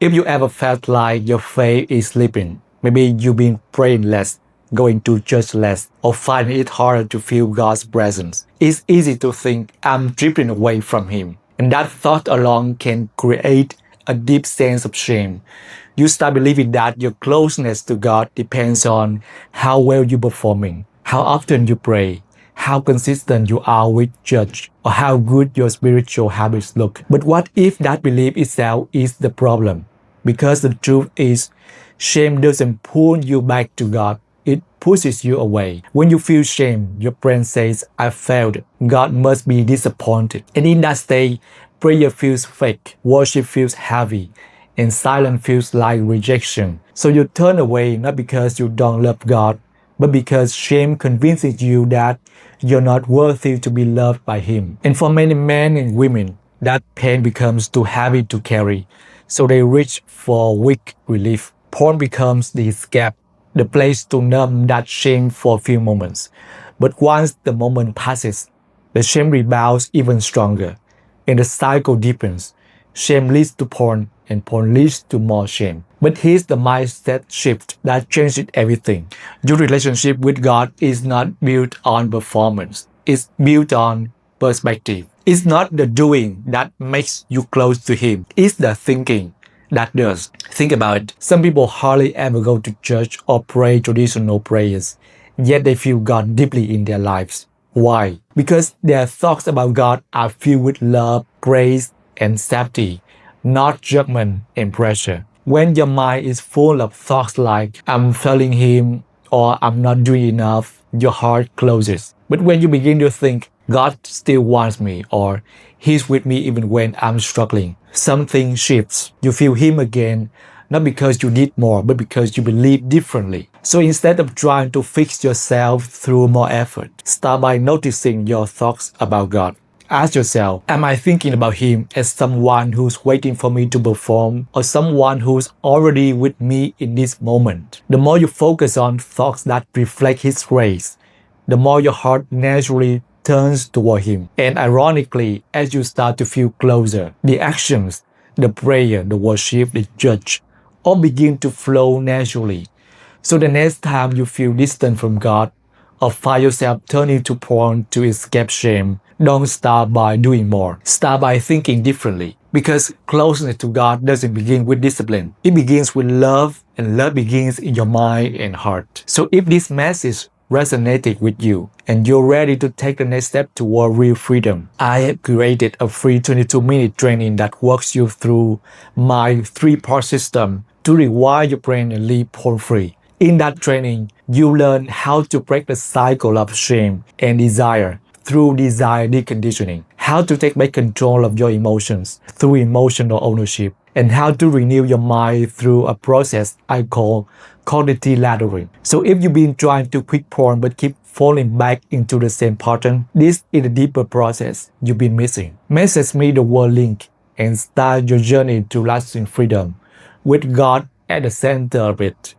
If you ever felt like your faith is slipping, maybe you've been praying less, going to church less, or finding it harder to feel God's presence, it's easy to think I'm drifting away from Him. And that thought alone can create a deep sense of shame. You start believing that your closeness to God depends on how well you're performing, how often you pray, how consistent you are with church, or how good your spiritual habits look. But what if that belief itself is the problem? Because the truth is, shame doesn't pull you back to God. It pushes you away. When you feel shame, your brain says, I failed. God must be disappointed. And in that state, prayer feels fake, worship feels heavy, and silence feels like rejection. So you turn away not because you don't love God, but because shame convinces you that you're not worthy to be loved by Him. And for many men and women, that pain becomes too heavy to carry, so they reach for weak relief. Porn becomes the escape, the place to numb that shame for a few moments. But once the moment passes, the shame rebounds even stronger, and the cycle deepens. Shame leads to porn, and porn leads to more shame. But here's the mindset shift that changes everything. Your relationship with God is not built on performance. It's built on perspective. It's not the doing that makes you close to Him. It's the thinking that does. Think about it. Some people hardly ever go to church or pray traditional prayers, yet they feel God deeply in their lives. Why? Because their thoughts about God are filled with love, grace, and safety, not judgment and pressure. When your mind is full of thoughts like, I'm failing Him or I'm not doing enough, your heart closes. But when you begin to think, God still wants me or He's with me even when I'm struggling, something shifts. You feel Him again, not because you did more, but because you believe differently. So instead of trying to fix yourself through more effort, start by noticing your thoughts about God. Ask yourself, am I thinking about Him as someone who's waiting for me to perform or someone who's already with me in this moment? The more you focus on thoughts that reflect His grace, the more your heart naturally turns toward Him. And ironically, as you start to feel closer, the actions, the prayer, the worship, the church, all begin to flow naturally. So the next time you feel distant from God or find yourself turning to porn to escape shame, don't start by doing more. Start by thinking differently. Because closeness to God doesn't begin with discipline. It begins with love, and love begins in your mind and heart. So if this message resonated with you and you're ready to take the next step toward real freedom, I have created a free 22-minute training that walks you through my 3-part system to rewire your brain and live porn-free. In that training, you learn how to break the cycle of shame and desire through desire deconditioning, how to take back control of your emotions through emotional ownership, and how to renew your mind through a process I call cognitive laddering. So if you've been trying to quit porn but keep falling back into the same pattern, this is a deeper process you've been missing. Message me the word link and start your journey to lasting freedom with God at the center of it.